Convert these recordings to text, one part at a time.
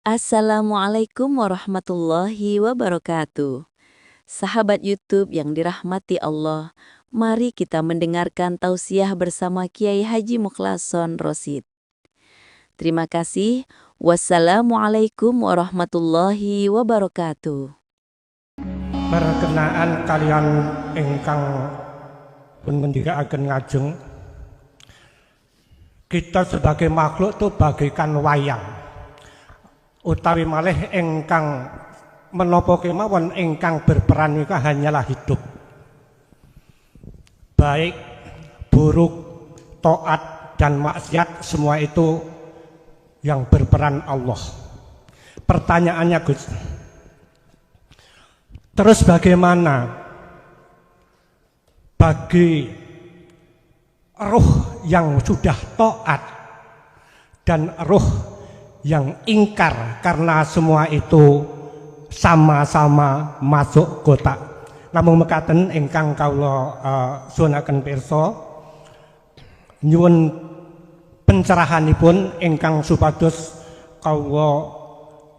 Assalamualaikum warahmatullahi wabarakatuh. Sahabat YouTube yang dirahmati Allah, mari kita mendengarkan tausiah bersama Kiai Haji Mukhlason Rosid. Terima kasih. Wassalamualaikum warahmatullahi wabarakatuh. Berkenaan kalian ingkang pun mendikaaken ngajeng, kita sebagai makhluk itu bagaikan wayang. Utawi malih ingkang menapa kemawon ingkang berperan itu hanyalah hidup. Baik, buruk, taat dan maksiat semua itu yang berperan Allah. Pertanyaannya Gus, terus bagaimana bagi ruh yang sudah taat dan ruh yang ingkar karena semua itu sama-sama masuk kotak. Namung mekaten ingkang kawula suwunaken pirsa nyuwun pencerahanipun ingkang supados kawula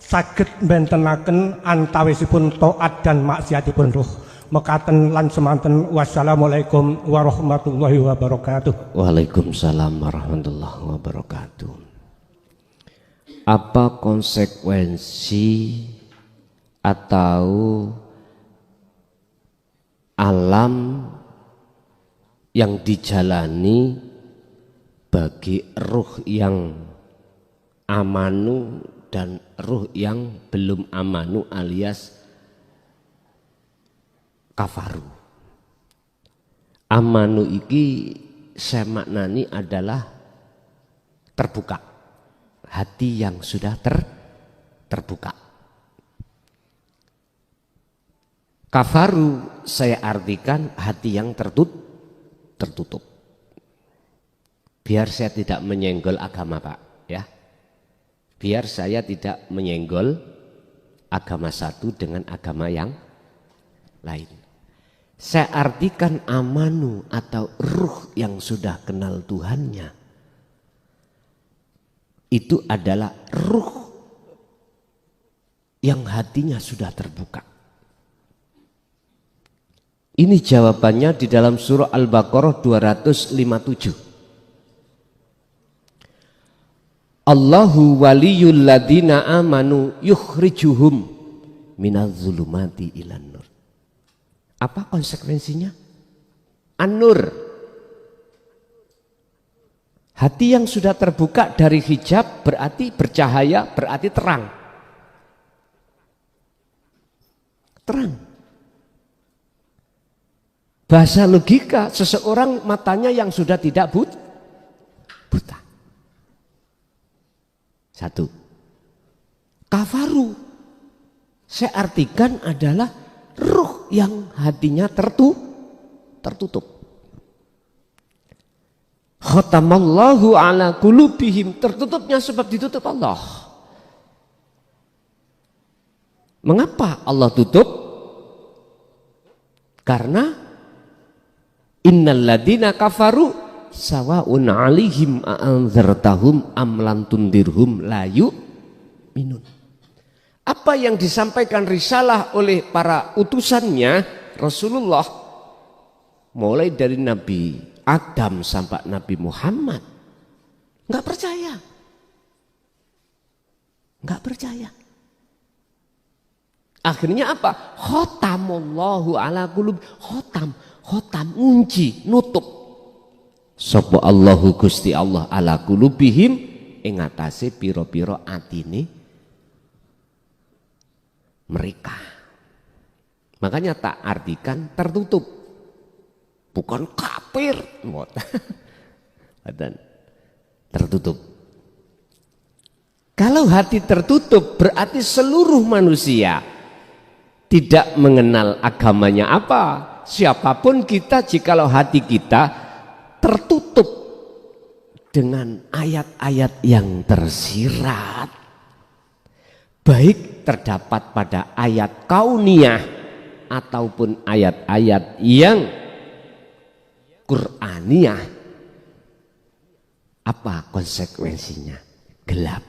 saged mbentenaken antawisipun taat dan maksiatipun ruh. Mekaten lan semanten. Wassalamualaikum warahmatullahi wabarakatuh. Waalaikumsalam warahmatullahi wabarakatuh. Apa konsekuensi atau alam yang dijalani bagi ruh yang amanu dan ruh yang belum amanu alias kafaru? Amanu iki saya maknani adalah terbuka, hati yang sudah terbuka. Kafaru saya artikan hati yang tertutup. Biar saya tidak menyenggol agama Pak, ya. Biar saya tidak menyenggol agama satu dengan agama yang lain. Saya artikan amanu atau ruh yang sudah kenal Tuhannya. Itu adalah ruh yang hatinya sudah terbuka. Ini jawabannya di dalam surah Al-Baqarah 257. Allahu waliyul ladina amanu yukhrijuhum minaz zulumati ilan nur. Apa konsekuensinya? An-nur. Hati yang sudah terbuka dari hijab berarti bercahaya, berarti terang. Terang. Bahasa logika, seseorang matanya yang sudah tidak buta. Satu. Kafaru saya artikan adalah ruh yang hatinya tertutup. Khatamallahu ala qulubihim, tertutupnya sebab ditutup Allah. Mengapa Allah tutup? Karena innal ladina kafaru sawaun alaihim a'anzartahum am lam tundirhum la yu'minun. Apa yang disampaikan risalah oleh para utusannya Rasulullah, mulai dari Nabi Adam sampai Nabi Muhammad, nggak percaya. Akhirnya apa? Khotamullahu ala qulub. Khotam ngunci, nutup. Sapa Allahu Gusti Allah ala qulubihim ing atase pira-pira atine mereka. Makanya tak artikan tertutup. Bukan kafir, dan tertutup. Kalau hati tertutup berarti seluruh manusia tidak mengenal agamanya apa. Siapapun kita, jikalau hati kita tertutup dengan ayat-ayat yang tersirat, baik terdapat pada ayat kauniyah ataupun ayat-ayat yang Qur'aniyah, apa konsekuensinya? Gelap.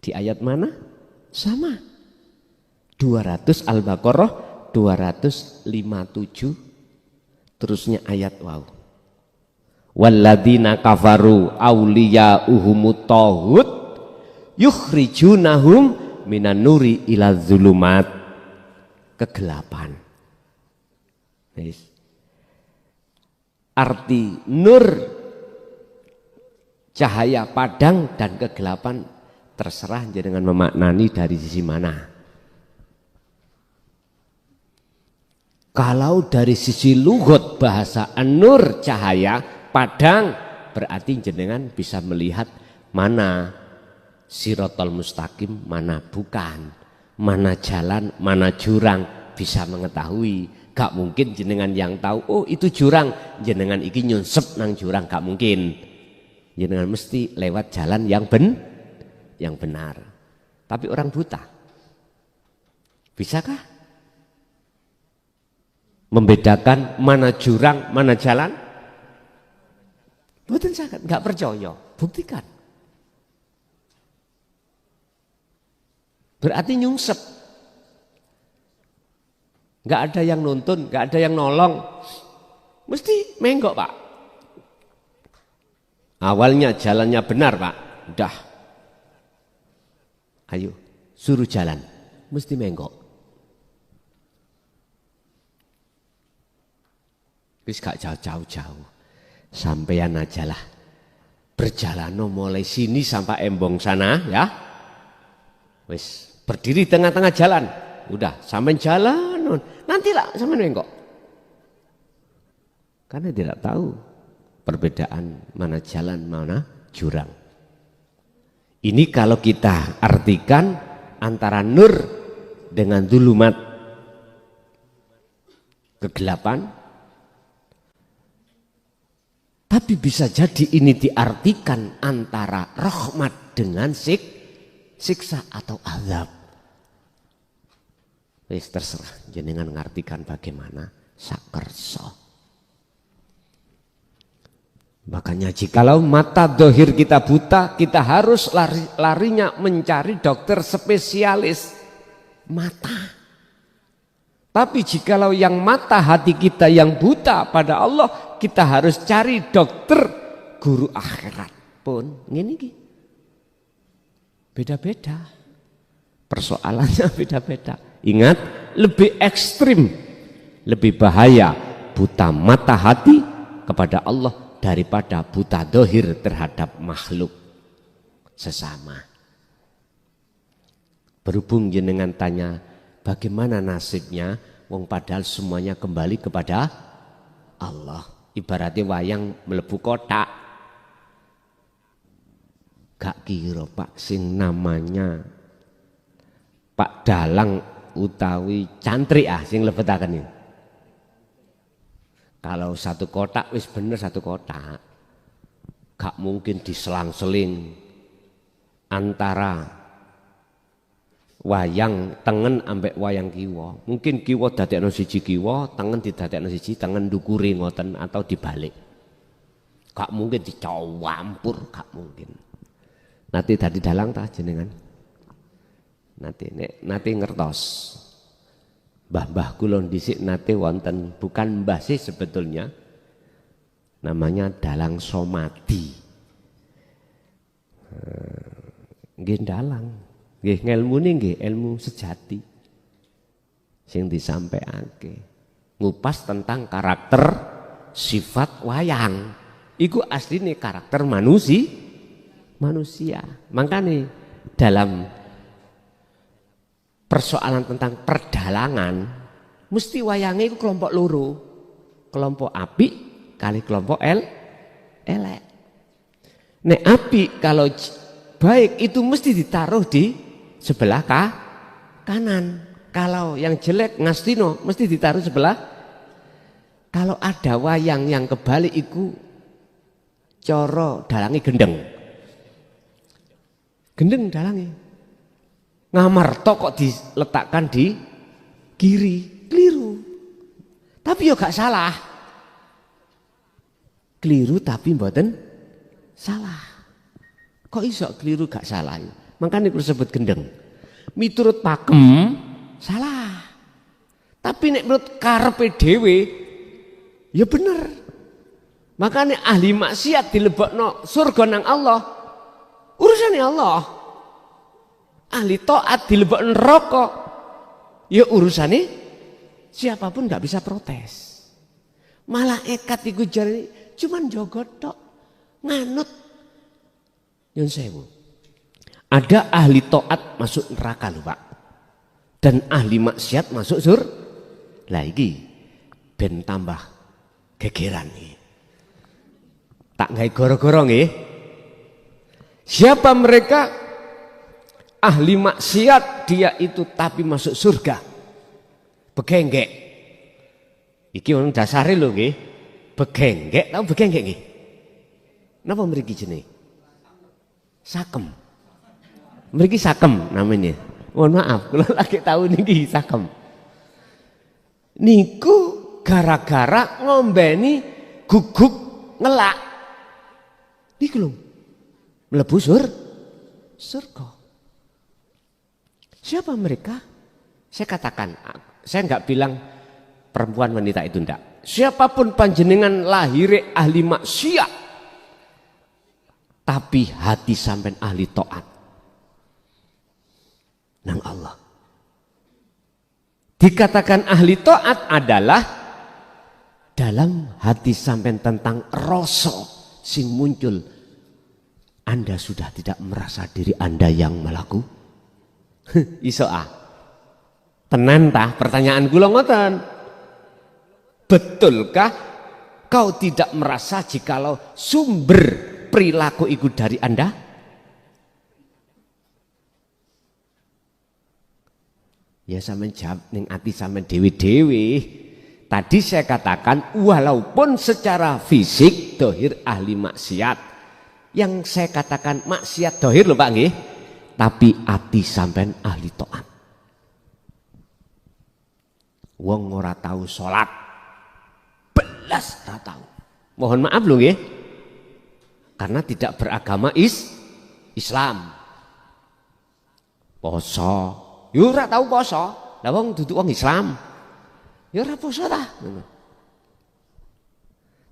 Di ayat mana? Sama. 200 Al-Baqarah 257 terusnya ayat wow. Walladzina kafaru awliya'uhumut taghut yukhrijunahum minan nuri ila zulumat. Kegelapan. Arti nur cahaya padang dan kegelapan terserah dengan memaknani dari sisi mana. Kalau dari sisi lughat bahasa an-nur cahaya padang berarti jenengan bisa melihat mana siratal mustaqim, mana bukan, mana jalan, mana jurang, bisa mengetahui. Gak mungkin jenengan yang tahu, oh itu jurang, jenengan iki nyunsep nang jurang, gak mungkin. Jenengan mesti lewat jalan yang benar. Tapi orang buta, bisakah membedakan mana jurang, mana jalan? Mboten saged, gak percaya, buktikan. Berarti nyungsep. Nggak ada yang nuntun, nggak ada yang nolong. Mesti menggok, Pak. Awalnya jalannya benar, Pak. Udah. Ayo, suruh jalan. Mesti menggok. Wis gak jauh-jauh. Sampean aja lah. Berjalan mulai sini sampai embong sana, ya. Wis berdiri tengah-tengah jalan. Udah, sampai jalan. Nanti lah sampai menggok. Karena tidak tahu perbedaan mana jalan, mana jurang. Ini kalau kita artikan antara nur dengan zulumat, kegelapan. Tapi bisa jadi ini diartikan antara rahmat dengan siksa atau azab. Wis terserah jenengan ngartikan bagaimana sakerso. Makanya jikalau mata dohir kita buta, kita harus larinya mencari dokter spesialis mata. Tapi jikalau yang mata hati kita yang buta pada Allah, kita harus cari dokter guru akhirat pun. Ngene iki. Beda-beda. Persoalannya beda-beda. Ingat, lebih ekstrim, lebih bahaya buta mata hati kepada Allah daripada buta dohir terhadap makhluk sesama. Berhubung jenengan tanya bagaimana nasibnya, wong padahal semuanya kembali kepada Allah. Ibaratnya wayang mlebu kotak. Gak kira Pak sing namanya Pak Dalang utawi cantri sing lebetaken iki. Kalau satu kotak wis bener satu kotak. Gak mungkin diselang-seling antara wayang tengen ambek wayang kiwa. Mungkin kiwa dadekno siji kiwa, tengen didadekno siji, tengen ndukure ngoten atau dibalik. Gak mungkin dicampur, gak mungkin. Nanti tadi dalang ta jenengan. Nanti ngertos. Mbah-mbah kula dhisik nate wonten, bukan mbah sih sebetulnya. Namanya dalang somadi. Nggih dalang. Nggih ngelmune nggih ilmu sejati. Sing disampaiake. Ngupas tentang karakter sifat wayang. Iku asline karakter manusia. Makanya dalam persoalan tentang perdalangan mesti wayangnya itu kelompok loro, kelompok apik kali kelompok elek. Nek apik kalau baik itu mesti ditaruh di sebelah kanan. Kalau yang jelek ngastino mesti ditaruh sebelah. Kalau ada wayang yang kebalik iku coro dalangi gendeng dalangi. Ngamarto kok diletakkan di kiri, keliru. Tapi yo gak salah. Keliru tapi mboten salah. Kok iso keliru gak salah? Makanya aku sebut gendeng. Miturut pakem salah. Tapi nek menurut karepe dhewe ya bener. Makanya ahli maksiat dilebokno surga nang Allah. Urusannya Allah. Ahli taat dilebokno neraka. Ya urusannya siapapun nggak bisa protes. Malaikat iku jare cuman jogot tok, nganut. Nyun sewu. Ada ahli taat masuk neraka lho, Pak. Dan ahli maksiat masuk lagi ben tambah gegeran nih. Tak ngai goro-goro nggih. Siapa mereka? Ahli maksiat dia itu tapi masuk surga. Begenggek. Iki orang dasare lho nggih. Begenggek, tahu begenggek nggih? Napa mriki jenenge? Sakem. Mriki sakem namanya. Mohon maaf, kalau lagi tahu niki sakem. Niku gara-gara ngombeni guguk ngelak. Niku lho. Mlebu surga. Siapa mereka? Saya katakan, saya enggak bilang perempuan wanita itu enggak. Siapapun panjenengan lahire ahli maksiat, tapi hati sampean ahli taat nang Allah. Dikatakan ahli taat adalah dalam hati sampean tentang rasa sing muncul. Anda sudah tidak merasa diri Anda yang melaku. Iso tenan tah pertanyaan kula ngoten. Betulkah kau tidak merasa jikalau sumber perilaku itu dari Anda? Ya sampean jawab ning ati sampean dewi-dewi. Tadi saya katakan walaupun secara fisik dohir ahli maksiat. Yang saya katakan maksiat dohir lho Pak nggih. Tapi ati sampean ahli taat. Wong ora tahu salat. Belas ora tahu. Mohon maaf lho nggih. Karena tidak beragama Islam. Poso, yo ora tahu poso. Lah wong duduk wong Islam. Ya ora poso ta.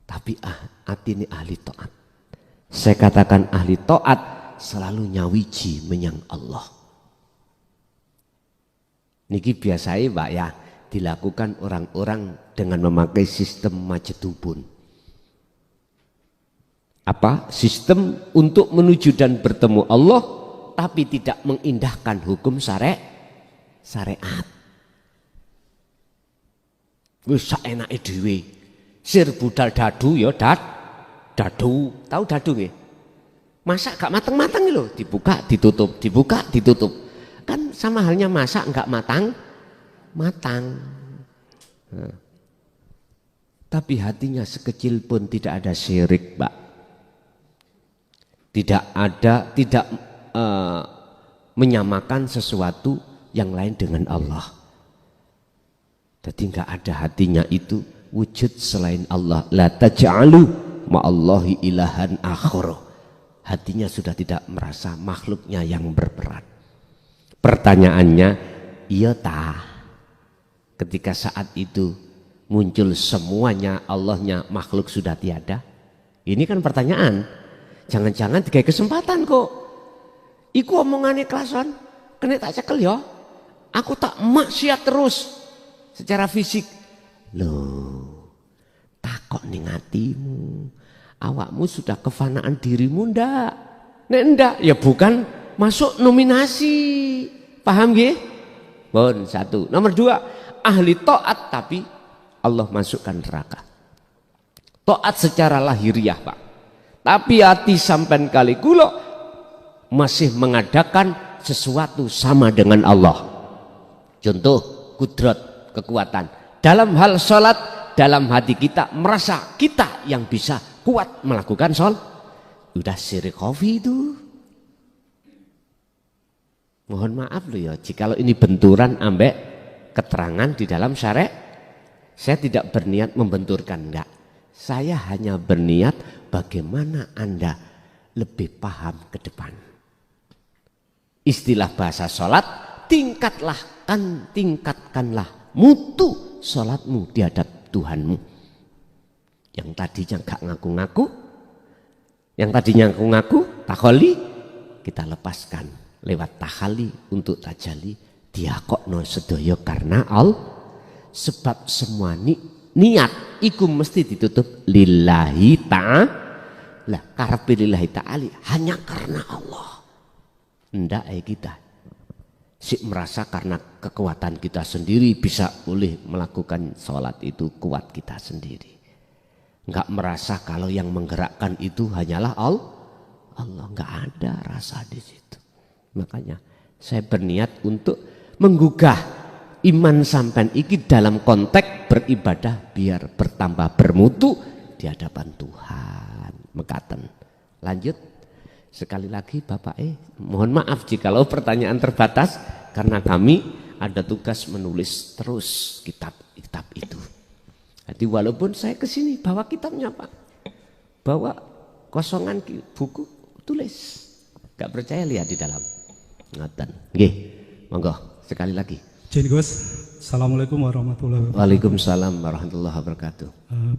Tapi atine ahli taat. Saya katakan ahli taat selalu nyawiji menyang Allah. Niki biasanya Pak ya dilakukan orang-orang dengan memakai sistem majedubun. Apa? Sistem untuk menuju dan bertemu Allah tapi tidak mengindahkan hukum syariat. Wis saenake dhewe. Sir budal dadu ya dadu. Tahu dadu nggih? Masak gak matang-matang loh, dibuka, ditutup, dibuka, ditutup. Kan sama halnya masak gak matang. Nah. Tapi hatinya sekecil pun tidak ada syirik, Pak. Tidak menyamakan sesuatu yang lain dengan Allah. Jadi gak ada hatinya itu wujud selain Allah. La taj'alu ma'allahi ilahan akhara. Hatinya sudah tidak merasa makhluknya yang berperan. Pertanyaannya, iya tah. Ketika saat itu muncul semuanya Allahnya makhluk sudah tiada. Ini kan pertanyaan. Jangan-jangan tiga kesempatan kok. Iku omongannya kelasan. Kena tak cekel ya. Aku tak maksiat terus secara fisik. Loh, takok ning atimu. Awakmu sudah kefanaan dirimu ndak? Nek ndak ya bukan masuk nominasi. Paham nggih? Bon, satu. Nomor dua, ahli taat tapi Allah masukkan neraka. Taat secara lahiriah, Pak. Tapi hati sampean kali kula masih mengadakan sesuatu sama dengan Allah. Contoh, kudrat, kekuatan. Dalam hal salat, dalam hati kita merasa kita yang bisa kuat melakukan udah syirik khafi itu. Mohon maaf loh ya, jikalau ini benturan ambek keterangan di dalam syariat. Saya tidak berniat membenturkan, enggak. Saya hanya berniat bagaimana Anda lebih paham ke depan. istilah bahasa sholat, tingkatkanlah mutu sholatmu di hadap Tuhanmu. Yang tadinya gak ngaku-ngaku, yang tadinya ngaku-ngaku, takholi, kita lepaskan lewat tahali untuk tajali. Dia kok no sedoyo karena sebab semua niat iku mesti ditutup lillahi ta'ala, karepe lillahi ta'ala hanya karena Allah. Ndak kita si merasa karena kekuatan kita sendiri bisa boleh melakukan sholat itu kuat kita sendiri. Enggak merasa kalau yang menggerakkan itu hanyalah Allah. Enggak ada rasa di situ. Makanya saya berniat untuk menggugah iman sampean iki dalam konteks beribadah biar bertambah bermutu di hadapan Tuhan. Mekaten. Lanjut. Sekali lagi Bapak mohon maaf jikalau pertanyaan terbatas karena kami ada tugas menulis terus kitab-kitab itu. Jadi walaupun saya kesini bawa kitabnya Pak, bawa kosongan buku tulis, gak percaya lihat di dalam. Ngoten. Nggih, monggo sekali lagi. Jin Gus, Assalamualaikum warahmatullahi wabarakatuh. Waalaikumsalam warahmatullahi wabarakatuh.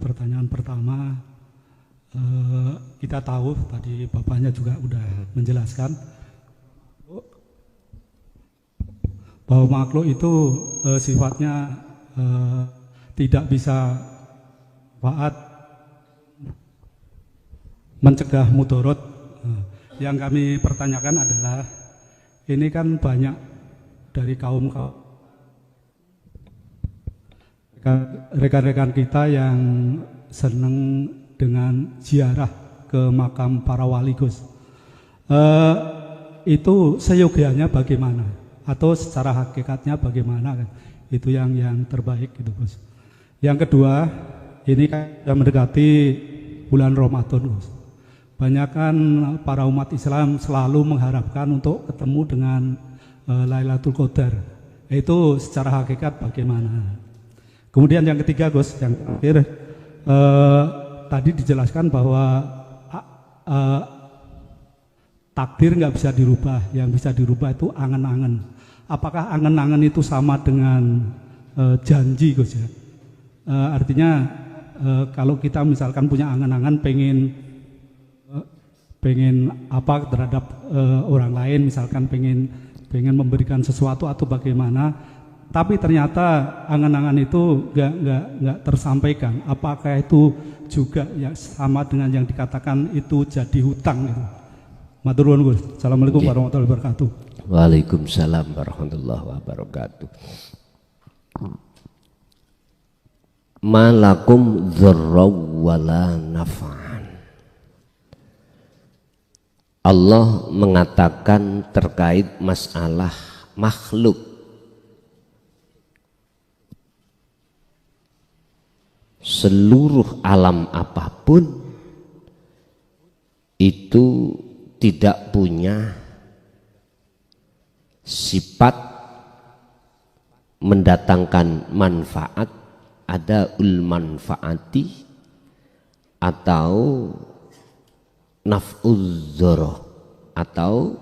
Pertanyaan pertama, kita tahu tadi Bapaknya juga udah menjelaskan bahwa makhluk itu sifatnya tidak bisa manfaat mencegah mudorot. Yang kami pertanyakan adalah ini kan banyak dari kaum rekan-rekan kita yang senang dengan ziarah ke makam para wali Gus. Itu seyogianya bagaimana? Atau secara hakikatnya bagaimana? Itu yang terbaik gitu Gus. Yang kedua, ini kan mendekati bulan Ramadan Gus. Banyak kan para umat Islam selalu mengharapkan untuk ketemu dengan Lailatul Qadar. Itu secara hakikat bagaimana? Kemudian yang ketiga Gus, yang terakhir, tadi dijelaskan bahwa takdir nggak bisa dirubah, yang bisa dirubah itu angan-angan. Apakah angan-angan itu sama dengan janji Gus ya? Artinya kalau kita misalkan punya angan-angan pengen apa terhadap orang lain, misalkan pengen memberikan sesuatu atau bagaimana, tapi ternyata angan-angan itu nggak tersampaikan. Apakah itu juga ya sama dengan yang dikatakan itu jadi hutang gitu? Matur nuwun Gus. Assalamualaikum warahmatullahi wabarakatuh. Waalaikumsalam warahmatullahi wabarakatuh. Malakum dzarra wala naf'an. Allah mengatakan terkait masalah makhluk. Seluruh alam apapun itu tidak punya sifat mendatangkan manfaat, ada manfaati atau naf'uzzoro atau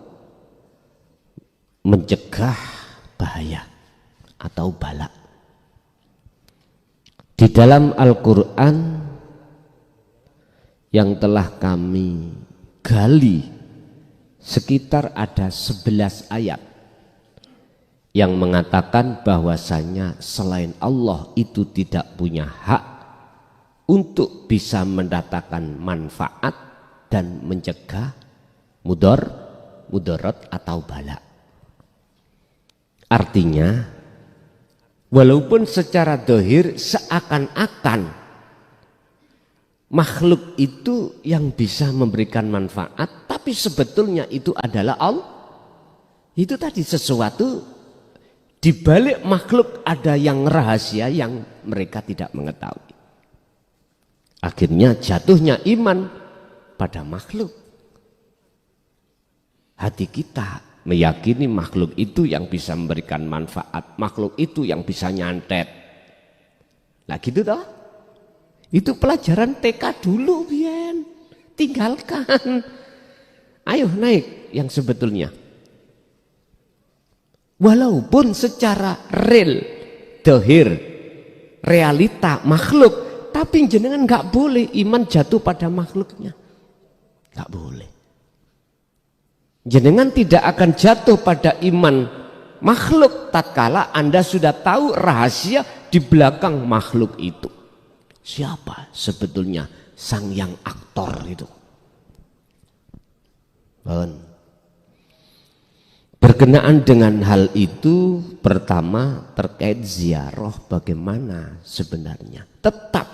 mencegah bahaya atau bala. Di dalam Al-Quran yang telah kami gali sekitar ada 11 ayat yang mengatakan bahwasanya selain Allah itu tidak punya hak untuk bisa mendatangkan manfaat dan mencegah mudarat atau bala. Artinya walaupun secara dohir seakan-akan makhluk itu yang bisa memberikan manfaat, tapi sebetulnya itu adalah Allah. Itu tadi sesuatu di balik makhluk ada yang rahasia yang mereka tidak mengetahui. Akhirnya jatuhnya iman pada makhluk. Hati kita meyakini makhluk itu yang bisa memberikan manfaat, makhluk itu yang bisa nyantet. Nah gitu toh. Itu pelajaran TK dulu, Bian. Tinggalkan. Ayo naik yang sebetulnya. Walaupun secara real, dohir, realita makhluk, tapi jenengan nggak boleh iman jatuh pada makhluknya. Nggak boleh. Jenengan tidak akan jatuh pada iman makhluk tatkala Anda sudah tahu rahasia di belakang makhluk itu. Siapa sebetulnya sang yang aktor itu? Berkenaan dengan hal itu, pertama terkait ziarah bagaimana sebenarnya. Tetap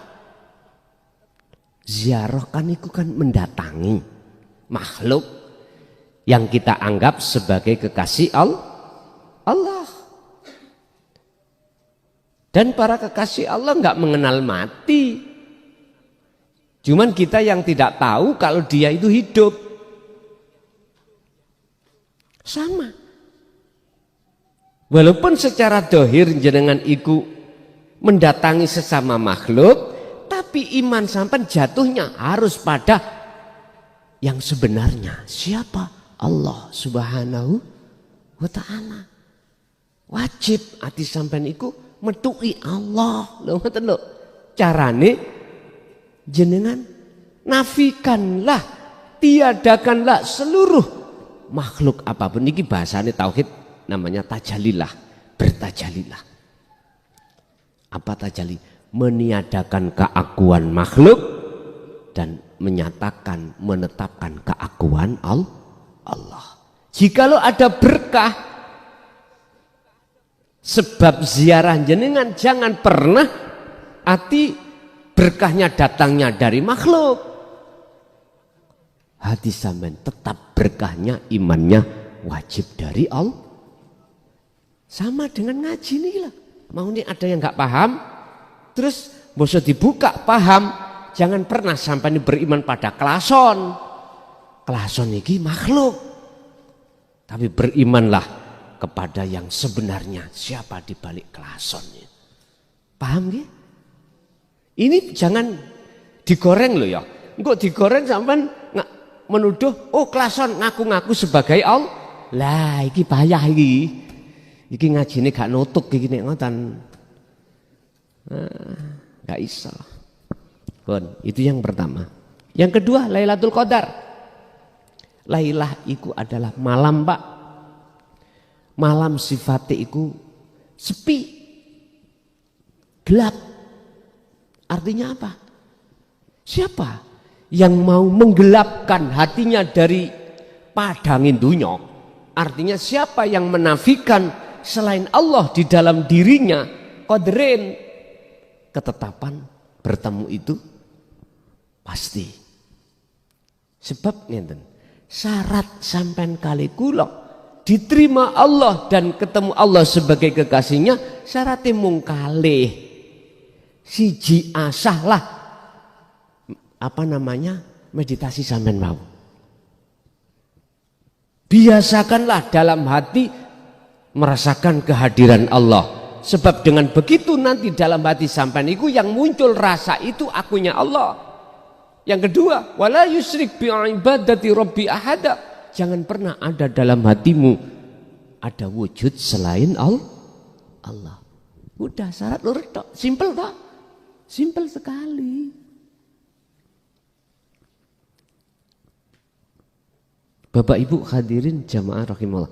ziarah kan itu kan mendatangi makhluk yang kita anggap sebagai kekasih Allah. Dan para kekasih Allah nggak mengenal mati. Cuman kita yang tidak tahu kalau dia itu hidup. Sama. Walaupun secara dohir jenengan iku mendatangi sesama makhluk, tapi iman sampai jatuhnya harus pada yang sebenarnya. Siapa? Allah Subhanahu wa ta'ala. Wajib hati sampean iku metuki Allah. Lho ngoten lho. Carane jenengan nafikanlah, tiadakanlah seluruh makhluk apapun. Niki bahasane tauhid namanya tajalilah, bertajalilah. Apa tajali? Meniadakan keakuan makhluk dan menyatakan, menetapkan keakuan Allah. Jikalau ada berkah sebab ziarah jenengan, jangan pernah hati berkahnya datangnya dari makhluk. Hati sampean tetap berkahnya, imannya wajib dari Allah. Sama dengan ngaji nih lah. Mau nih ada yang nggak paham, terus boso dibuka paham. Jangan pernah sampai beriman pada klason. Klason ini makhluk. Tapi berimanlah kepada yang sebenarnya, siapa di balik klasonnya. Paham ya? Ini jangan digoreng loh ya. Kok digoreng sampai menuduh, oh klason ngaku-ngaku sebagai Allah. Lah iki payah iki. Iki ngajine gak nutuk iki nek ngoten. Gak iso. Kon, itu yang pertama. Yang kedua, Lailatul Qadar. Lailah iku adalah malam, Pak. Malam sifatnya iku sepi. Gelap. Artinya apa? Siapa yang mau menggelapkan hatinya dari padangin dunya? Artinya siapa yang menafikan selain Allah di dalam dirinya, qadrin, ketetapan bertemu itu pasti. Sebab ngenten, syarat sampean kali kula diterima Allah dan ketemu Allah sebagai kekasihnya, syaratnya mung kalih siji asah lah, apa namanya, meditasi sampean mau. Biasakanlah dalam hati merasakan kehadiran Allah. Sebab dengan begitu nanti dalam hati sampean itu yang muncul rasa itu akunya Allah. Yang kedua, wala yusyrik bi ibadati rabbi ahada. Jangan pernah ada dalam hatimu ada wujud selain Allah. Udah syarat lurus tok, simple tok. Simple sekali. Bapak Ibu hadirin jamaah rahimallah.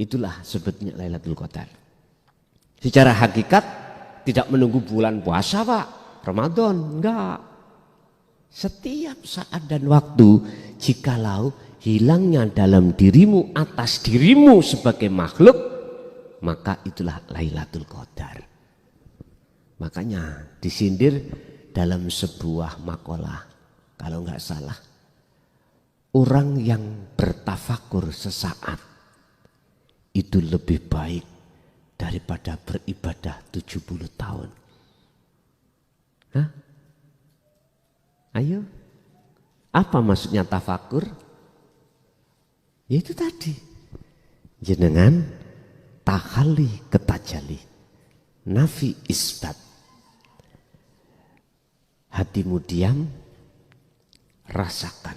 Itulah sebetulnya Lailatul Qadar. Secara hakikat tidak menunggu bulan puasa, Pak. Ramadan, enggak. Setiap saat dan waktu, jikalau hilangnya dalam dirimu, atas dirimu sebagai makhluk, maka itulah Lailatul Qadar. Makanya disindir dalam sebuah makalah, kalau enggak salah, orang yang bertafakur sesaat itu lebih baik daripada beribadah 70 tahun. Hah? Ayo. Apa maksudnya tafakur? Ya itu tadi. Jenengan tahali ketajali. Nafi isbat. Hatimu diam, rasakan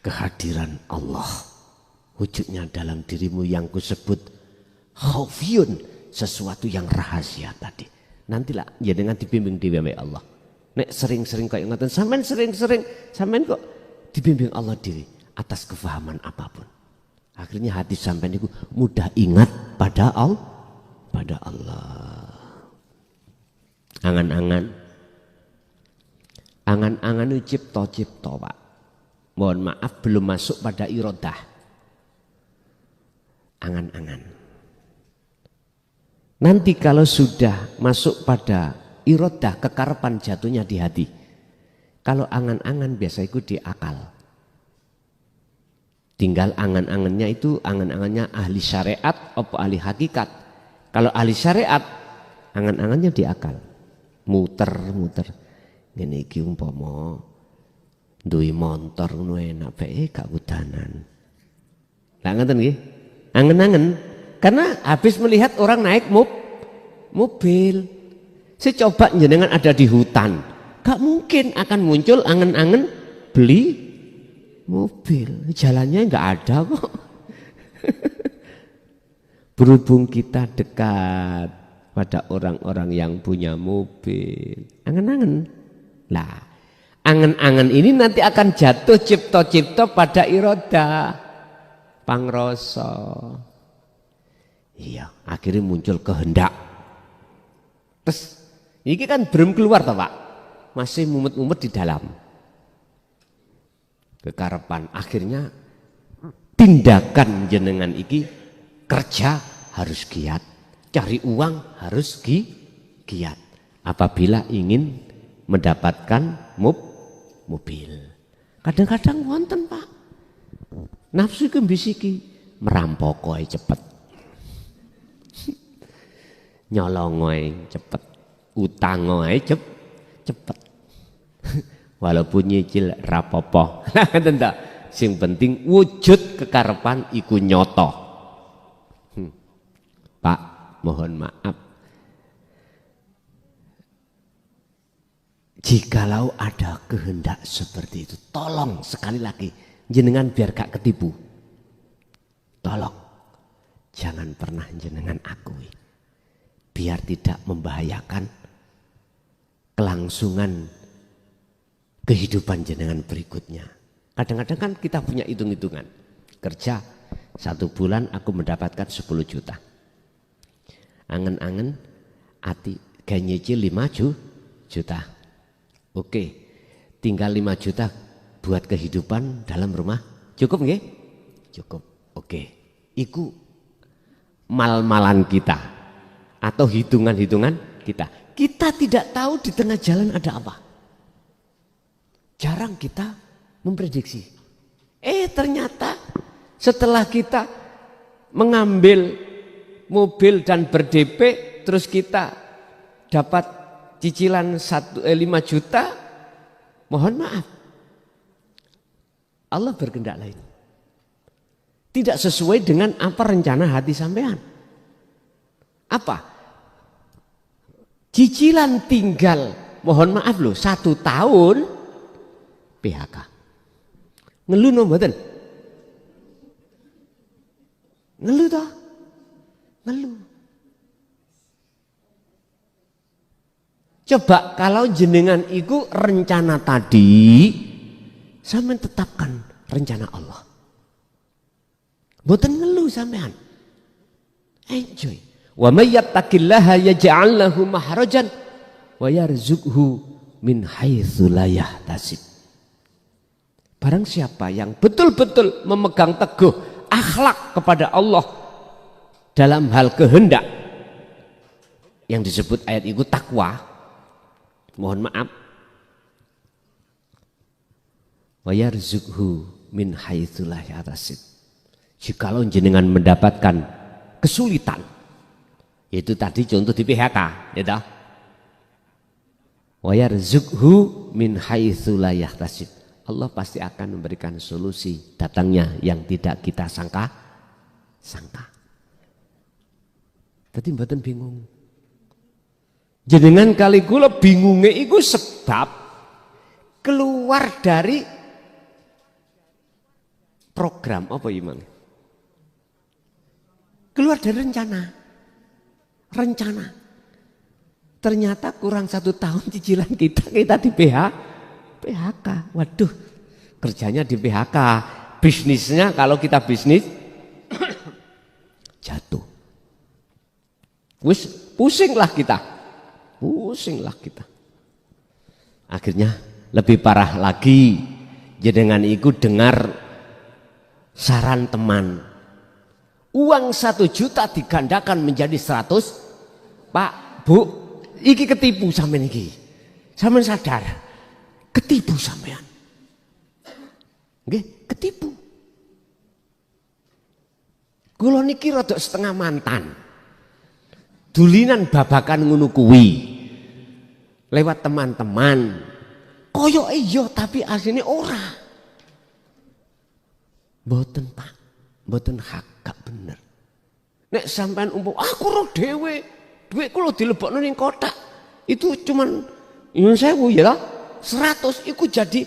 kehadiran Allah. Wujudnya dalam dirimu yang kusebut Khafiyun, sesuatu yang rahasia tadi. Nantilah jenengan dibimbing di Allah. Nek sering-sering kayak ngoten, sampean sering-sering, sampean kok dibimbing Allah diri atas kefahaman apapun. Akhirnya hati sampean itu mudah ingat pada Allah. Angan-angan itu cipta Pak. Mohon maaf belum masuk pada irodah. Angan-angan. Nanti kalau sudah masuk pada irodah, kekarepan jatuhnya di hati. Kalau angan-angan biasa itu di akal. Tinggal angan-angannya itu angan-angannya ahli syariat atau ahli hakikat. Kalau ahli syariat, angan-angannya di akal. Muter-muter. Ngene iki umpama duwe montor ngono enak bae gak udanan. Lah ngoten nggih. Angen-angen karena habis melihat orang naik mobil. Saya coba jenengan ada di hutan. Gak mungkin akan muncul angen-angen beli mobil. Jalannya gak ada kok. Berhubung kita dekat pada orang-orang yang punya mobil. Angen-angen. Lah, angen-angen ini nanti akan jatuh cipta-cipta pada iroda pangrasa. Iya, akhirnya muncul kehendak. Terus, ini kan belum keluar toh Pak, masih mumet-mumet di dalam. Kekarepan, akhirnya tindakan jenengan iki kerja harus giat, cari uang harus giat. Apabila ingin mendapatkan mobil. Kadang-kadang wonten Pak. Nafsu iki mbisiki merampok ae cepet. Nyolong ae cepet. Utang ae cepet. Walaupun nyicil rapopo. Ngoten ta. Sing penting wujud kekarepan iku nyoto. Pak, mohon maaf. Jikalau ada kehendak seperti itu, tolong sekali lagi jenengan biar gak ketipu. Tolong jangan pernah jenengan akui, biar tidak membahayakan kelangsungan kehidupan jenengan berikutnya. Kadang-kadang kan kita punya hitung-hitungan, kerja 1 bulan aku mendapatkan 10 juta. Angen-angen ati gawe nyicil 5 juta. Oke, tinggal 5 juta buat kehidupan dalam rumah. Cukup nggih? Cukup. Oke. Iku mal-malan kita atau hitungan-hitungan kita. Kita tidak tahu di tengah jalan ada apa. Jarang kita memprediksi. Ternyata setelah kita mengambil mobil dan ber-DP, terus kita dapat cicilan 5 juta, mohon maaf, Allah berkehendak lain. Tidak sesuai dengan apa rencana hati sampean. Apa? Cicilan tinggal, mohon maaf loh, 1 tahun PHK. Ngeluh no mboten? Ngeluh toh? Ngeluh. Coba kalau jenengan itu rencana tadi, sampean tetapkan rencana Allah. Mboten ngeluh sampean. Enjoy. Wa may yattaqillaha yaj'al lahu mahrajan wa yarzuqhu min haitsu la yahtasib. Barang siapa yang betul-betul memegang teguh akhlak kepada Allah dalam hal kehendak yang disebut ayat itu takwa. Mohon maaf. Wa yarzuqhu min haitsu la yahtasib. Jikalau jenengan mendapatkan kesulitan, itu tadi contoh di PHK, ya toh? Wa yarzuqhu min haitsu la yahtasib. Allah pasti akan memberikan solusi datangnya yang tidak kita sangka. Dadi mboten bingung. Jenengan kali kula bingunge iku sebab keluar dari program apa Imam? Keluar dari rencana. Ternyata kurang 1 tahun cicilan kita di PHK. Waduh, kerjanya di PHK. Bisnisnya kalau kita bisnis jatuh. Pusinglah kita. Akhirnya lebih parah lagi. Jenengan iku dengar saran teman. Uang 1 juta digandakan menjadi 100. Pak, Bu, iki ketipu sampean iki. Sampean sadar? Ketipu sampean. Nggih, ketipu. Kula niki rada setengah mantan. Dulinan babakan ngono kuwi. Lewat teman-teman. Koyo iya tapi asline ora. Mboten, Pak. Mboten hak, gak bener. Nek sampean aku roh dhewe, duit kula dilebokno ning kotak. Itu cuman nyuwun sewu ya lah. 100 iku jadi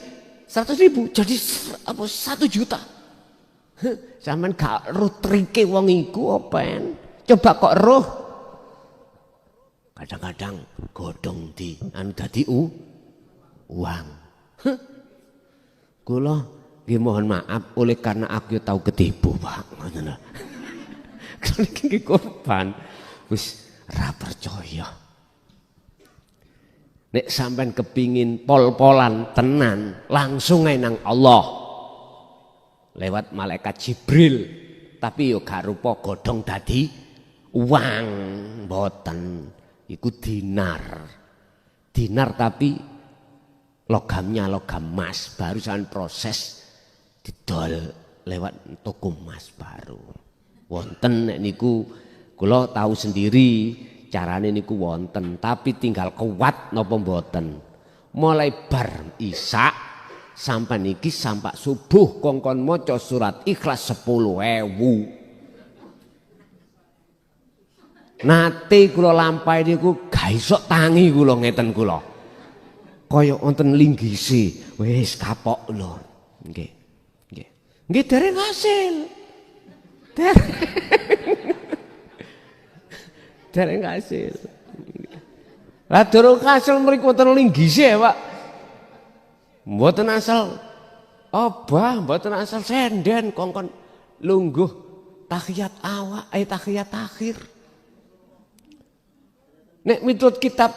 100.000 jadi 1 juta. Sampean gak roh trike wong iku open. Coba kok roh. Kadang-kadang godhong di dadi uang. Kula nggih mohon maaf oleh karena aku tahu ketipu, Pak. Ngoten lho. Kalau iki korban wis ra percaya. Nek sampean kepingin pol-polan tenan, langsung ae nang Allah. Lewat malaikat Jibril, tapi yo gak rupa godhong dadi uang, mboten. Iku dinar tapi logamnya logam emas, barusan proses didol lewat toko emas baru. Wonten nek niku kula tahu sendiri carane niku wonten, tapi tinggal kuat napa mboten. Mulai bar Isya sampai niki sampai subuh kongkon maca surat Ikhlas 10.000. Nate kula lampahi niku gak iso tangi kula ngeten kula. Kaya wonten linggisi, wis kapok lho. Nggih. Nggih dereng hasil. Dereng hasil. Lah durung hasil mriku wonten linggisi ya, Pak. Mboten asal obah, mboten asal senden kongkon lungguh tahiyat awak, tahiyat akhir. Nek miturut kitab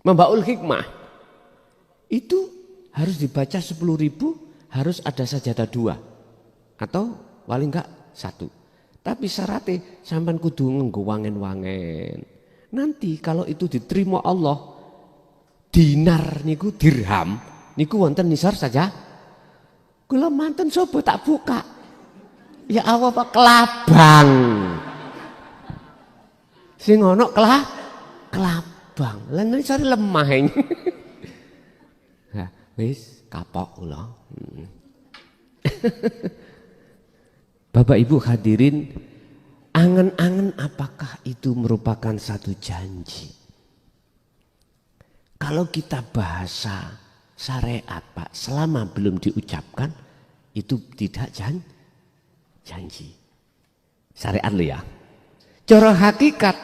Membaul Hikmah itu harus dibaca 10.000, harus ada sajadah 2 atau paling enggak 1. Tapi syaratnya sampean kudu nganggo wangen-wangen. Nanti kalau itu diterima Allah, dinar niku dirham niku wonten nisar saja. Kula manten sapa tak buka. Ya Allah Pak, kelabang. Sing ono kelabang. Lah nisar lemah ini. Nah, wis kapok kula. Bapak Ibu hadirin, angen-angen apakah itu merupakan satu janji? Kalau kita bahasa syariat Pak, selama belum diucapkan itu tidak janji. Syariat lo ya. Cara hakikat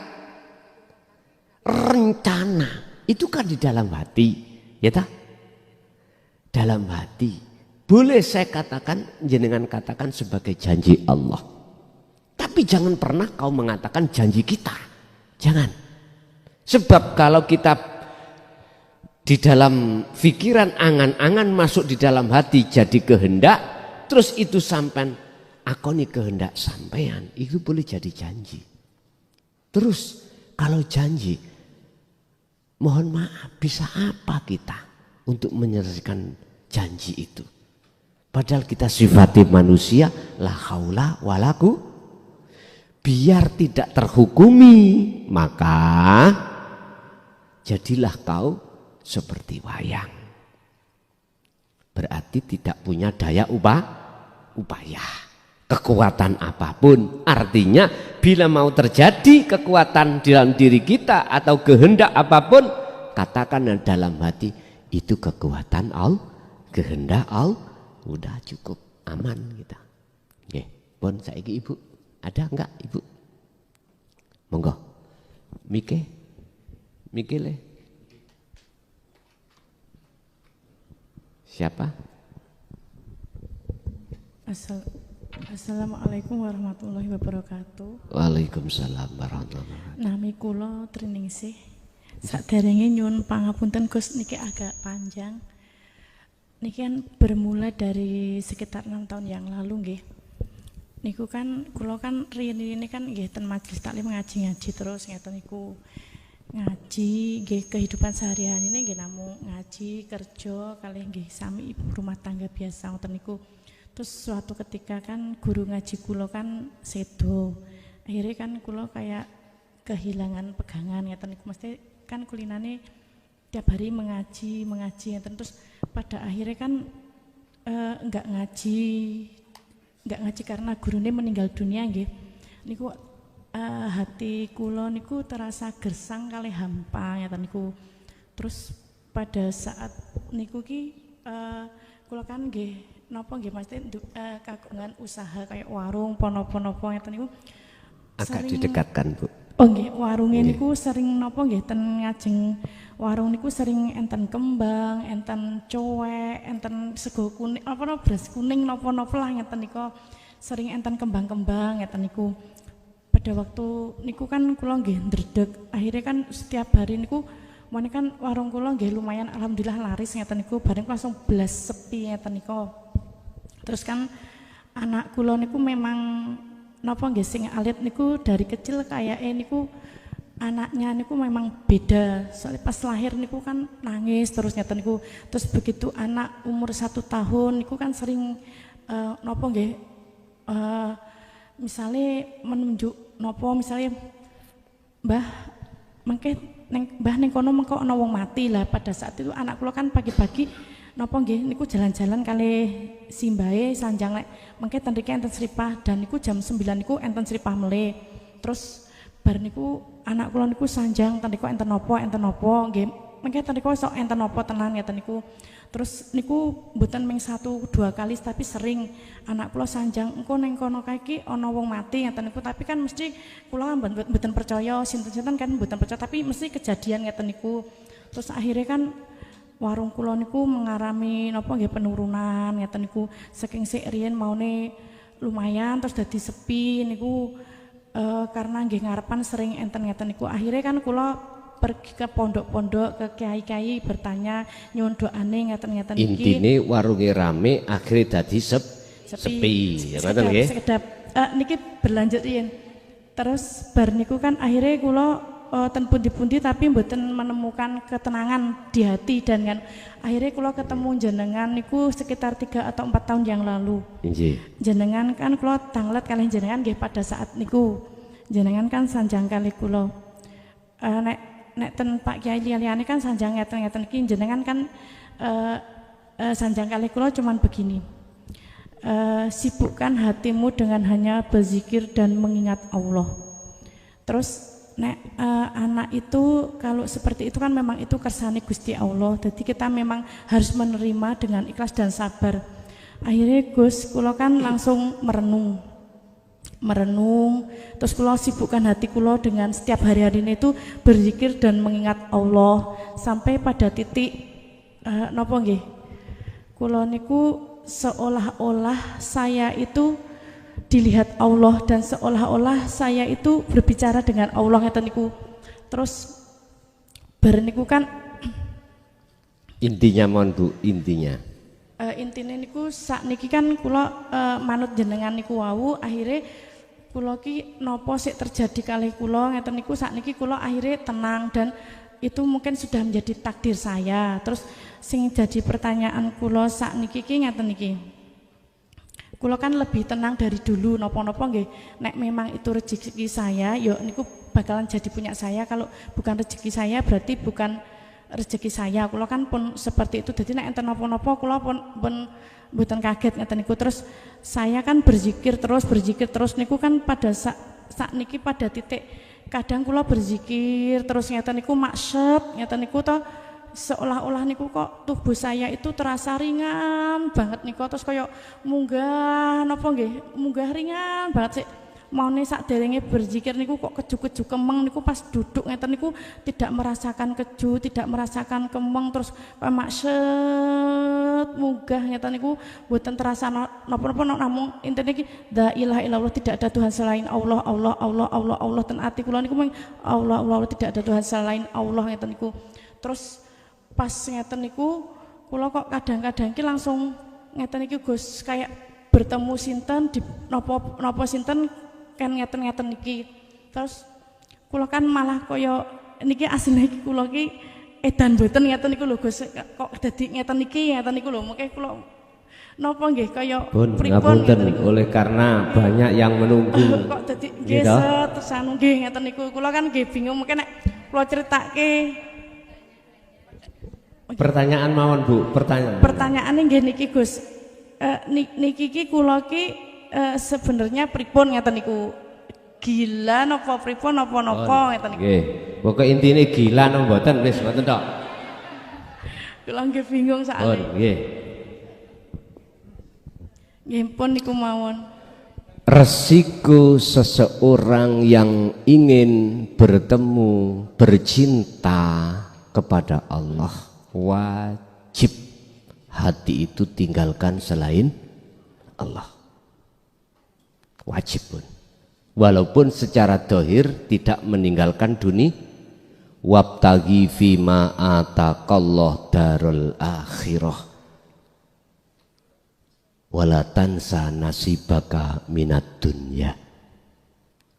rencana itu kan di dalam hati, ya tak? Dalam hati. Boleh saya katakan, jenengan katakan sebagai janji Allah. Tapi jangan pernah kau mengatakan janji kita. Jangan. Sebab kalau kita di dalam pikiran angan-angan masuk di dalam hati jadi kehendak, terus itu sampai akoni kehendak sampean, itu boleh jadi janji. Terus kalau janji, mohon maaf, bisa apa kita untuk menyelesaikan janji itu? Padahal kita sifatnya manusia, la haula walaku, biar tidak terhukumi, maka jadilah kau seperti wayang. Berarti tidak punya daya upaya. Kekuatan apapun, artinya bila mau terjadi kekuatan dalam diri kita atau kehendak apapun, katakan dalam hati itu kekuatan Allah, kehendak Allah, udah cukup. aman kita. Nggih, pun saiki Ibu, ada enggak Ibu? Monggo. Mike le. Siapa? Assalamualaikum warahmatullahi wabarakatuh. Waalaikumsalam warahmatullahi wabarakatuh. Nami kula Triningsih. Saderenge nyuwun pangapunten Gus, niki agak panjang. Niki kan bermula dari sekitar 6 tahun yang lalu nggih. Niku kan kula kan riyen ini kan nggih ten majelis taklim ngaji terus ngeten niku. Ngaji nggih kehidupan sehari-hari ini nggih namung ngaji, kerja kalih nggih sami ibu rumah tangga biasa ngoten niku. Terus suatu ketika kan guru ngaji kula kan sedo. Akhirnya kan kula kayak kehilangan pegangan ngeten niku, mesti kan kulinane tiap hari mengaji ngeten. Terus pada akhirnya kan enggak ngaji karena gurune meninggal dunia nggih. Niku hati kula niku terasa gersang kali hampa ngeten niku. Terus pada saat niku ki kula kan nggih napa nggih mesti kagungan usaha kayak warung napa ngeten niku. Agak didekatkan, Bu. Oh nggih, warunge niku sering napa nggih ten ngajeng warung niku sering enten kembang, enten cowek, enten sego kuning, beras kuning napa-napa lah ngeten niku. Sering enten kembang-kembang ngeten niku. Pada waktu niku kan kula nggih ndredeg. Akhirnya kan setiap hari niku mene kan warung kula nggih lumayan alhamdulillah laris ngeten niku. Bareng langsung belas sepi ngeten niku. Terus kan anak kula niku memang napa nggih sing alit niku dari kecil kayak niku anaknya niku memang beda. Soalnya pas lahir niku kan nangis terus ngeten niku. Terus begitu anak umur 1 tahun niku kan sering napa nggih misalnya menunjuk napa misalnya Mbah mengke Mbah ning kono mengko ana wong mati lah. Pada saat itu anak kula kan pagi-pagi napa nggih niku jalan-jalan kali simbahe sanjang lek mengke ten mriki enten sripah dan niku jam 9 niku enten sripah mele. Terus bar niku anak kula niku sanjang ten niku enten napa nggih mengke ten niku sok enten napa tenan ngeten niku. Terus niku mboten ming 1-2 kali tapi sering anak kula sanjang engko ning kono kae iki ana wong mati ngeten niku, tapi kan mesti kula mboten percaya sinten-sinten kan mboten percaya tapi mesti kejadian ngeten niku. Terus akhirnya kan warung kula niku mengalami napa nggih penurunan ngeten niku. Saking sik riyen maune lumayan terus dadi sepi niku karena nggih ngarepan sering enten ngeten niku. Akhirnya kan kula pergi ke pondok-pondok ke kiai-kiai bertanya nyuwun doane ngeten-ngeten iki. Intine warunge rame akhirnya dadi sepi. Ya ngoten nggih. Sekedap niki berlanjut riyen. Terus bar niku kan akhirnya kula ten pundi-pundi tapi mboten menemukan ketenangan di hati dan kan akhirnya kula ketemu jenengan niku sekitar 3 atau 4 tahun yang lalu. Nggih. Jenengan kan kula tanglet kalih jenengan nggih pada saat niku. Jenengan kan sanjang kalih kula. Nek ten Pak Kiai liyane kan sanjang ngeten-ngeten iki jenengan kan sanjang kalih kula cuman begini. Sibukkan hatimu dengan hanya berzikir dan mengingat Allah. Terus nek anak itu kalau seperti itu kan memang itu kersane Gusti Allah. Jadi kita memang harus menerima dengan ikhlas dan sabar. Akhirnya Gus kula kan langsung merenung terus kula sibukkan hati kula dengan setiap hari-hari itu berzikir dan mengingat Allah sampai pada titik napa nggih kula niku seolah-olah saya itu dilihat Allah dan seolah-olah saya itu berbicara dengan Allah ngeten niku. Terus bar niku kan intinya mohon Bu, intinya intine niku sakniki kan kula manut jenengan niku wau akhirnya kula ki napa sik terjadi kalih kula ngeten niku sakniki kula akhirnya tenang dan itu mungkin sudah menjadi takdir saya. Terus sing jadi pertanyaan kula sakniki ki ngeten niki. Kula kan lebih tenang dari dulu napa-napa nggih. Nek memang itu rezeki saya, ya niku bakalan jadi punya saya. Kalau bukan rezeki saya berarti bukan rezeki saya. Kula kan pun seperti itu. Jadi nek enten napa-napa kula pun mboten kaget ngeten niku. Terus saya kan berzikir terus niku kan pada saat niki pada titik kadang kula berzikir terus ngeten niku maksep ngeten niku to seolah-olah niku kok tubuh saya itu terasa ringan banget niku, terus kayak munggah napa nggih, munggah ringan banget sih. Maune sakderenge berzikir niku kok keju-keju kemeng niku, pas duduk ngeten niku tidak merasakan keju, tidak merasakan kemeng, terus makset munggah ngeten niku mboten terasa napa-napa, namung intine iki la ilaha illallah, tidak ada Tuhan selain Allah, Allah, Allah, Allah, Allah, ten ati kula niku mung Allah, Allah, Allah, tidak ada Tuhan selain Allah ngeten niku. Terus pas ngeten niku kula kok kadang-kadang ki langsung ngeten iki Gus, kayak bertemu sinten di napa sinten kan ngeten-ngeten niki. Terus kula kan malah kaya niki asline iki kula ki edan mboten ngeten niku lho Gus, kok dadi ngeten niku lho, mengke kula napa nggih kaya Pun pripun ngapunten, oleh karena banyak yang menunggu. kok dadi nggih terus anu nggih ngeten niku. Kula kan nggih bingung, mengke nek kula critake Pertanyaan mawon Bu, pertanyaan. Pertanyaane nggih niki Gus. Niki ki kula ki sebenarnya pripun ngeten niku, gila napa pripun napa-napa ngeten niku. Nggih. Pokoke intine gila napa mboten wis ngoten tok. Kula nggih bingung sakjane. Pun nggih. Nggih pun niku mawon. Resiko seseorang yang ingin bertemu, bercinta kepada Allah, wajib hati itu tinggalkan selain Allah. Wajib pun. Walaupun secara dohir tidak meninggalkan dunia. Wabtagi fima ataqallah darul akhirah. Wala tansa nasibaka minat dunya.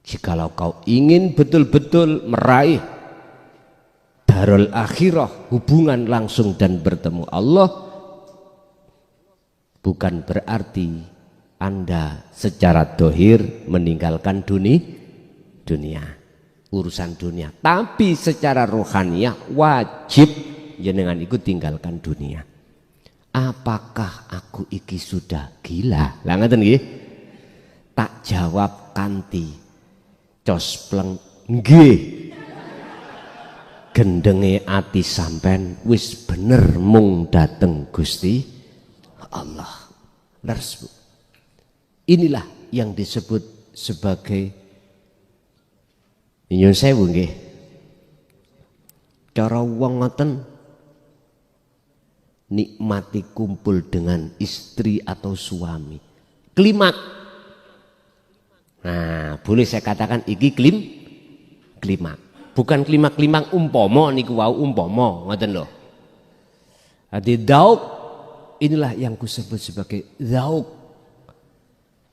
Jikalau kau ingin betul-betul meraih darul akhirah, hubungan langsung dan bertemu Allah, bukan berarti Anda secara dohir meninggalkan dunia, urusan dunia, tapi secara rohaniah wajib jenengan ikut tinggalkan dunia. Apakah aku iki sudah gila? Lah ngaten nggih. Tak jawab kanthi cospleng nggih. Gendenge ati sampean wis bener mung dateng Gusti Allah. Leres Bu. Inilah yang disebut sebagai nyuwun sewu nggih. Cara wong ngoten nikmati kumpul dengan istri atau suami. Klimak. Nah, boleh saya katakan iki klimak. Bukan klimak-klimak umpama niku wau umpama ngoten lho. Adi dauk inilah yang kusebut sebagai zauk.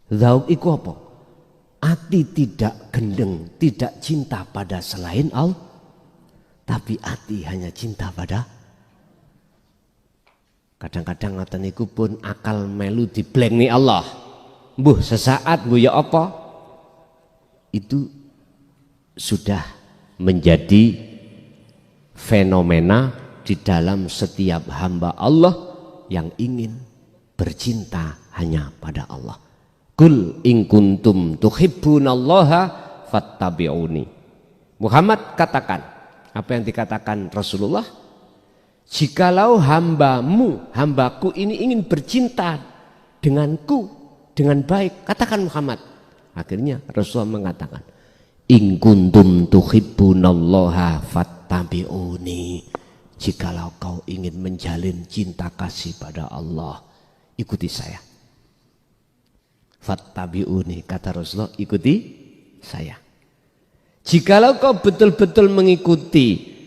Zauk iku apa? Ati tidak gendeng, tidak cinta pada selain Allah, tapi ati hanya cinta pada. Kadang-kadang ngoten niku pun akal melu diblengni Allah. Mbuh sesaat mbuh ya apa? Itu sudah menjadi fenomena di dalam setiap hamba Allah yang ingin bercinta hanya pada Allah. Kul in kuntum tuhibbunallaha fattabi'uni. Muhammad katakan, apa yang dikatakan Rasulullah? Jikalau hambaku ini ingin bercinta denganku dengan baik, katakan Muhammad. Akhirnya Rasulullah mengatakan, in kuntum tuhibbunallaha fattabi'uni. Jikalau kau ingin menjalin cinta kasih pada Allah, ikuti saya. Fattabi'uni, kata Rasulullah, ikuti saya. Jikalau kau betul-betul mengikuti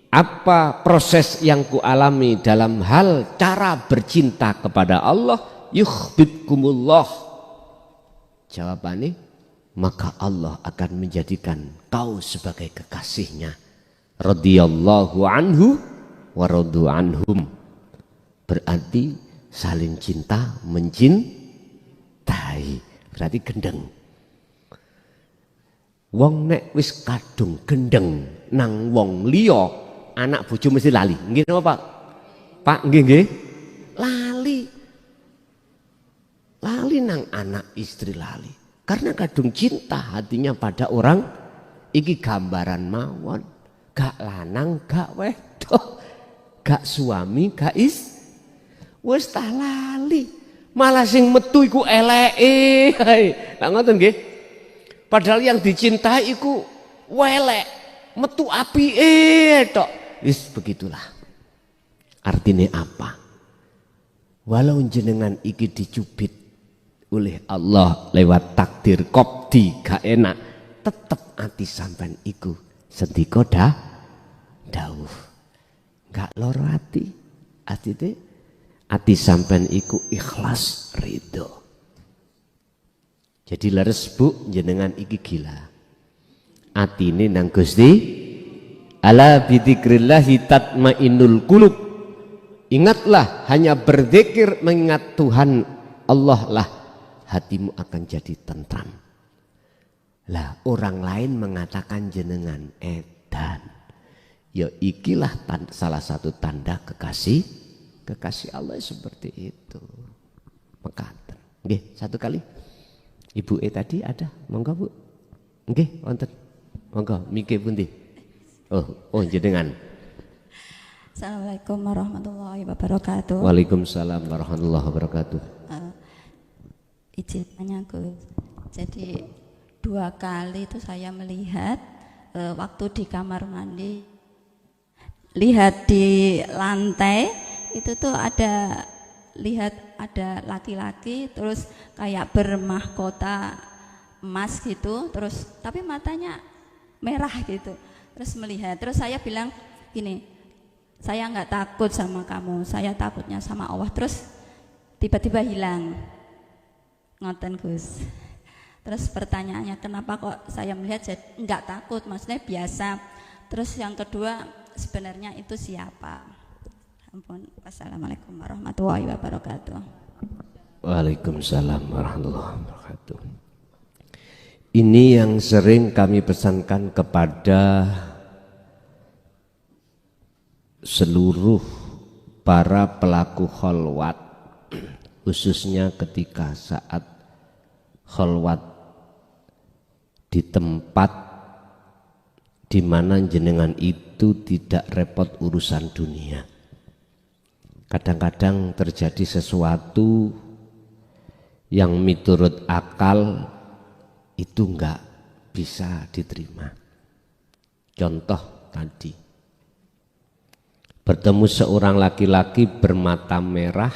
apa proses yang kualami dalam hal cara bercinta kepada Allah, yuhibbukumullah. Jawabannya, maka Allah akan menjadikan kau sebagai kekasihnya. Radhiyallahu anhu wa radu anhum. Berarti saling cinta, mencintai. Berarti gendeng. Wong nek wis kadung gendeng nang wong liya, anak bojo mesti lali. Nggih napa Pak? Pak nggih nggih. Lali. Lali nang anak istri lali. Karena kadung cinta hatinya pada orang iki gambaran mawon. Gak lanang, gak wedok. gak suami, gak wis tah lali. Malah sing metu iku eleke. Lah ngoten nggih. Padahal yang dicintai iku welek, metu apike tok. Wis begitulah. Artinya apa? Walau jenengan iki dicubit oleh Allah lewat takdir qadhi gak enak, tetep ati sampean iku sendika dawuh. Gak loro ati. Atine ati sampean iku ikhlas ridho. Jadi leres Bu, jenengan iki gila. Atine nang Gusti. Ala bidzikrillahi tatmainnul qulub. Ingatlah, hanya berzikir mengingat Tuhan Allah lah hatimu akan jadi tentram. Lah orang lain mengatakan jenengan edan. Ya ikilah salah satu tanda kekasih Allah seperti itu. Mekaten. Nggih, satu kali. Ibu tadi ada, monggo Bu. Nggih, wonten. Monggo mikir pundi? Oh jenengan. Assalamualaikum warahmatullahi wabarakatuh. Waalaikumsalam warahmatullahi wabarakatuh. Izin tanya Gus. Jadi 2 kali itu saya melihat waktu di kamar mandi, lihat di lantai itu tuh ada laki-laki terus kayak bermahkota emas gitu, terus tapi matanya merah gitu, terus melihat, terus saya bilang gini, saya nggak takut sama kamu, saya takutnya sama Allah. Terus tiba-tiba hilang, ngoten Gus. Terus pertanyaannya, kenapa kok saya melihat nggak takut, maksudnya biasa. Terus yang kedua, sebenarnya itu siapa? Ampun. Wassalamualaikum warahmatullahi wabarakatuh. Waalaikumsalam warahmatullahi wabarakatuh. Ini yang sering kami pesankan kepada seluruh para pelaku kholwat, khususnya ketika saat kholwat di tempat di mana jenengan itu tidak repot urusan dunia. Kadang-kadang terjadi sesuatu yang miturut akal itu enggak bisa diterima. Contoh tadi, bertemu seorang laki-laki bermata merah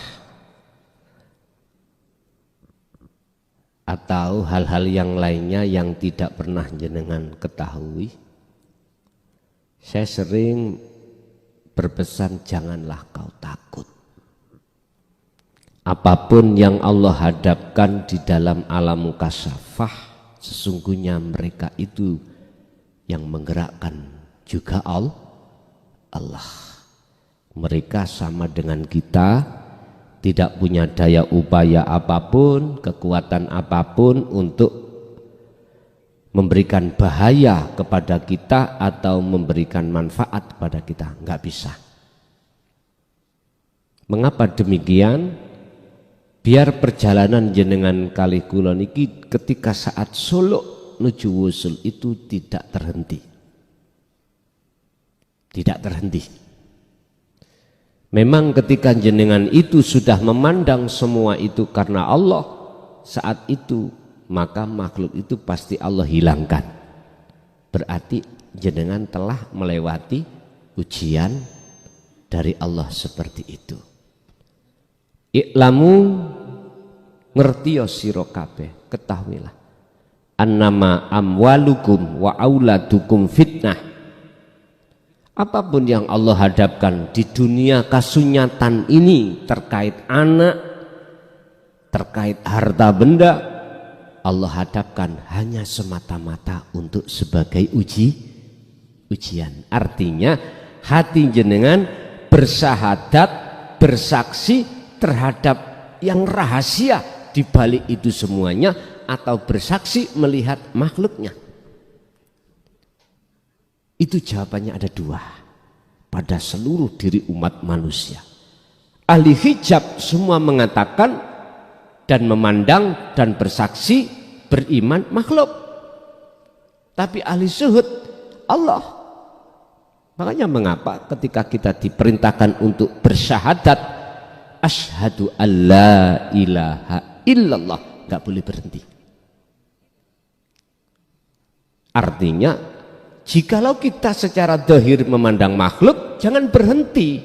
atau hal-hal yang lainnya yang tidak pernah jenengan ketahui. Saya sering berpesan, janganlah kau takut. Apapun yang Allah hadapkan di dalam alam mukasyafah, sesungguhnya mereka itu yang menggerakkan juga Allah. Mereka sama dengan kita, tidak punya daya upaya apapun, kekuatan apapun untuk memberikan bahaya kepada kita atau memberikan manfaat kepada kita, nggak bisa. Mengapa demikian? Biar perjalanan jenengan kali kula niki ketika saat suluk nuju wusul itu tidak terhenti. Tidak terhenti. Memang ketika jenengan itu sudah memandang semua itu karena Allah, saat itu maka makhluk itu pasti Allah hilangkan. Berarti jenengan telah melewati ujian dari Allah seperti itu. Iklamu, ngertiyo sira kabeh, ketahuilah annama amwalukum wa auladukum fitnah. Apapun yang Allah hadapkan di dunia kasunyatan ini terkait anak, terkait harta benda, Allah hadapkan hanya semata-mata untuk sebagai ujian. Artinya hati jenengan bersahadat, bersaksi terhadap yang rahasia di balik itu semuanya, atau bersaksi melihat makhluknya. Itu jawabannya ada dua pada seluruh diri umat manusia. Ahli hijab semua mengatakan dan memandang dan bersaksi beriman makhluk. Tapi ahli zuhud Allah Makanya mengapa ketika kita diperintahkan untuk bersyahadat asyhadu alla ilaha illallah, nggak boleh berhenti. Artinya jikalau kita secara zahir memandang makhluk, jangan berhenti.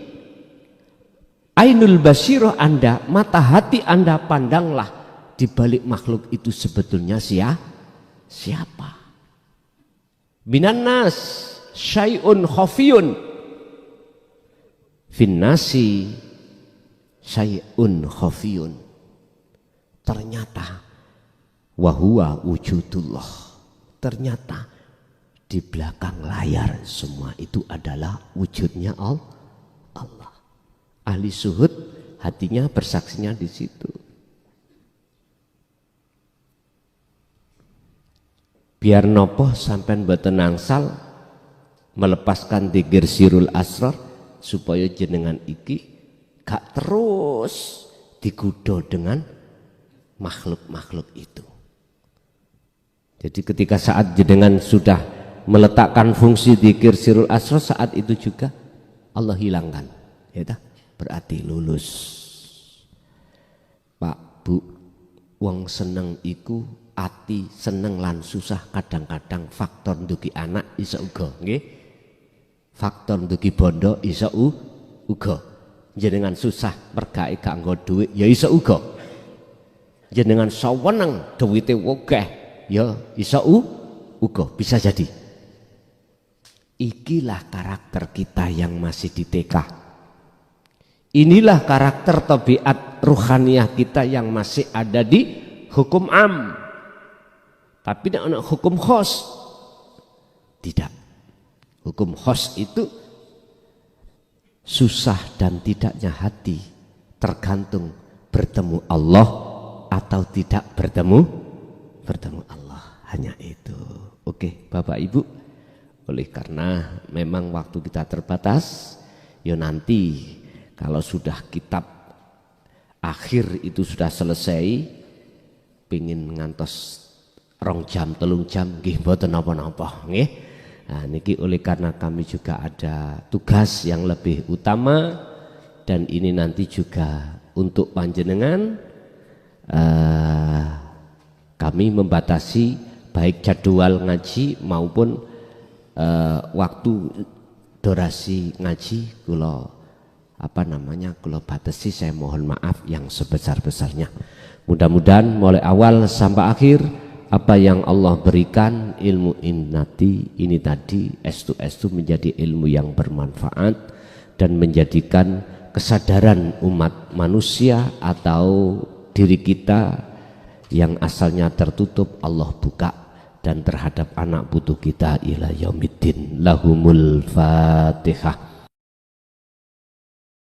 Ainul basiroh Anda, mata hati Anda pandanglah di balik makhluk itu sebetulnya siapa. Minan nas syai'un khafiyun finnasi syai'un khafiyun. Ternyata wahuwa wujudullah. Ternyata di belakang layar semua itu adalah wujudnya Allah. Ahli suhud hatinya bersaksinya di situ. Biar nopo sampean mboten angsal melepaskan dzikir sirul asrar supaya jenengan iki gak terus digoda dengan makhluk-makhluk itu. Jadi ketika saat jenengan sudah meletakkan fungsi dzikir sirul asrar, saat itu juga Allah hilangkan, ya dah, berarti lulus. Pak, Bu, wong seneng iku ati seneng lan susah kadang-kadang faktor ndugi anak iso uga, nggih. Faktor ndugi bondo iso uga. Jenengan susah mergae gak nggo dhuwit ya iso uga. Jenengan saweneng dhuwite akeh ya iso uga, bisa jadi. Ikilah karakter kita yang masih di TK. Inilah karakter tabiat ruhaniyah kita yang masih ada di hukum am. Tapi tidak hukum khos. Tidak. Hukum khos itu susah dan tidaknya hati tergantung bertemu Allah atau tidak bertemu Allah. Hanya itu. Oke, Bapak Ibu. Oleh karena memang waktu kita terbatas, ya nanti kalau sudah kitab akhir itu sudah selesai, pingin ngantos 2 jam 3 jam nggih mboten napa-napa nggih. Nah niki oleh karena kami juga ada tugas yang lebih utama, dan ini nanti juga untuk panjenengan kami membatasi baik jadwal ngaji maupun waktu durasi ngaji kula kula batasi. Saya mohon maaf yang sebesar-besarnya. Mudah-mudahan mulai awal sampai akhir apa yang Allah berikan ilmu ini tadi estu menjadi ilmu yang bermanfaat dan menjadikan kesadaran umat manusia atau diri kita yang asalnya tertutup Allah buka, dan terhadap anak putu kita ila yaumiddin. Lahumul Fatihah.